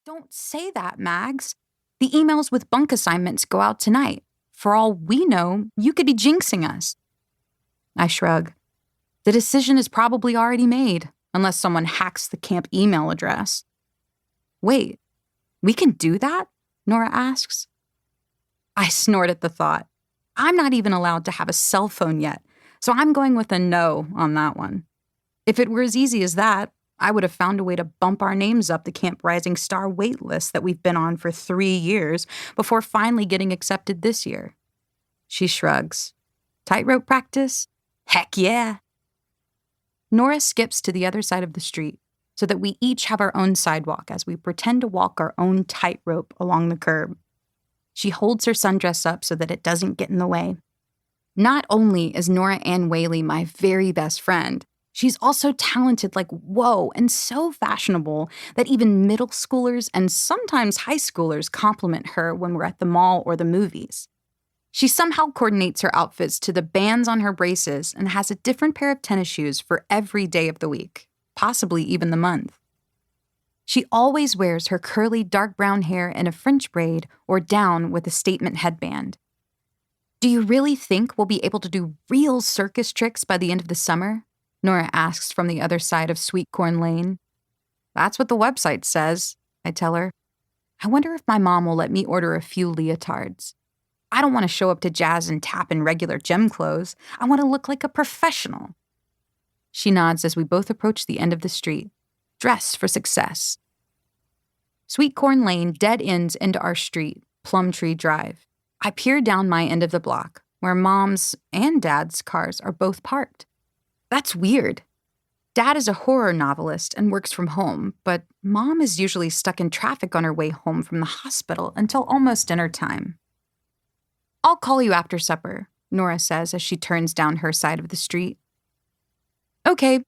Don't say that, Mags. The emails with bunk assignments go out tonight. For all we know, you could be jinxing us. I shrug. The decision is probably already made, unless someone hacks the camp email address. Wait, we can do that? Nora asks. I snort at the thought. I'm not even allowed to have a cell phone yet, so I'm going with a no on that one. If it were as easy as that, I would have found a way to bump our names up the Camp Rising Star wait list that we've been on for 3 years before finally getting accepted this year. She shrugs. Tightrope practice? Heck yeah. Nora skips to the other side of the street so that we each have our own sidewalk as we pretend to walk our own tightrope along the curb. She holds her sundress up so that it doesn't get in the way. Not only is Nora Ann Whaley my very best friend, she's also talented like whoa and so fashionable that even middle schoolers and sometimes high schoolers compliment her when we're at the mall or the movies. She somehow coordinates her outfits to the bands on her braces and has a different pair of tennis shoes for every day of the week, possibly even the month. She always wears her curly dark brown hair in a French braid or down with a statement headband. Do you really think we'll be able to do real circus tricks by the end of the summer? Nora asks from the other side of Sweet Corn Lane. That's what the website says, I tell her. I wonder if my mom will let me order a few leotards. I don't want to show up to jazz and tap in regular gym clothes. I want to look like a professional. She nods as we both approach the end of the street. Dress for success. Sweet Corn Lane dead ends into our street, Plum Tree Drive. I peer down my end of the block, where Mom's and Dad's cars are both parked. That's weird. Dad is a horror novelist and works from home, but Mom is usually stuck in traffic on her way home from the hospital until almost dinner time. I'll call you after supper, Nora says as she turns down her side of the street. Okay,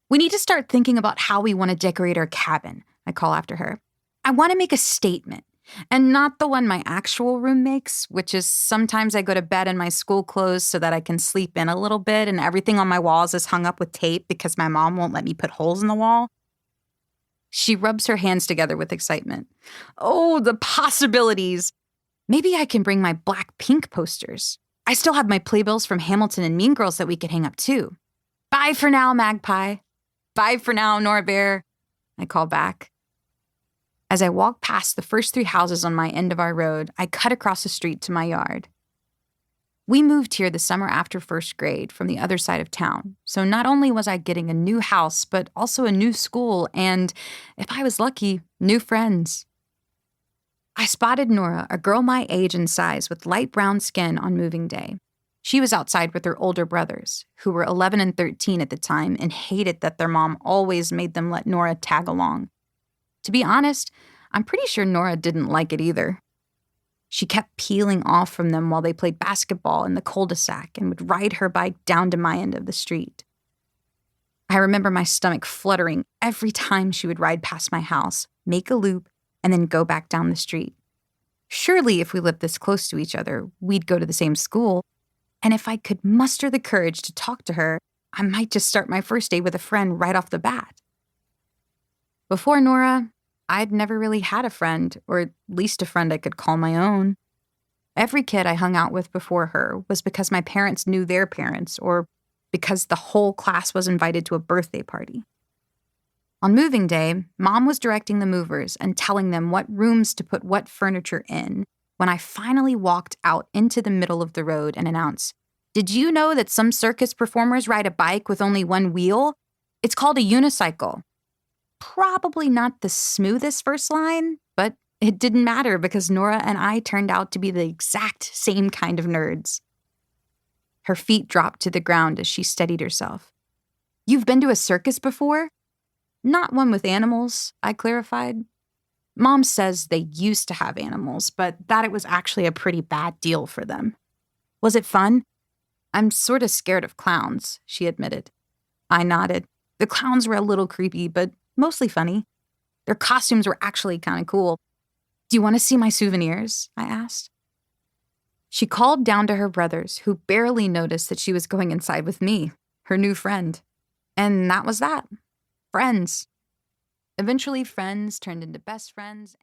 we need to start thinking about how we want to decorate our cabin, I call after her. I want to make a statement, and not the one my actual room makes, which is sometimes I go to bed in my school clothes so that I can sleep in a little bit and everything on my walls is hung up with tape because my mom won't let me put holes in the wall. She rubs her hands together with excitement. Oh, the possibilities! Maybe I can bring my Blackpink posters. I still have my playbills from Hamilton and Mean Girls that we could hang up too. Bye for now, Magpie. Bye for now, Nora Bear, I call back. As I walk past the first 3 houses on my end of our road, I cut across the street to my yard. We moved here the summer after first grade from the other side of town, so not only was I getting a new house, but also a new school and, if I was lucky, new friends. I spotted Nora, a girl my age and size with light brown skin, on moving day. She was outside with her older brothers, who were 11 and 13 at the time and hated that their mom always made them let Nora tag along. To be honest, I'm pretty sure Nora didn't like it either. She kept peeling off from them while they played basketball in the cul-de-sac and would ride her bike down to my end of the street. I remember my stomach fluttering every time she would ride past my house, make a loop, and then go back down the street. Surely if we lived this close to each other, we'd go to the same school, and if I could muster the courage to talk to her, I might just start my first day with a friend right off the bat. Before Nora, I'd never really had a friend, or at least a friend I could call my own. Every kid I hung out with before her was because my parents knew their parents, or because the whole class was invited to a birthday party. On moving day, Mom was directing the movers and telling them what rooms to put what furniture in when I finally walked out into the middle of the road and announced, "Did you know that some circus performers ride a bike with only one wheel? It's called a unicycle." Probably not the smoothest first line, but it didn't matter because Nora and I turned out to be the exact same kind of nerds. Her feet dropped to the ground as she steadied herself. "You've been to a circus before?" "Not one with animals," I clarified. Mom says they used to have animals, but that it was actually a pretty bad deal for them. "Was it fun?" "I'm sort of scared of clowns," she admitted. I nodded. The clowns were a little creepy, but mostly funny. Their costumes were actually kind of cool. "Do you want to see my souvenirs?" I asked. She called down to her brothers, who barely noticed that she was going inside with me, her new friend. And that was that. Friends. Eventually, friends turned into best friends.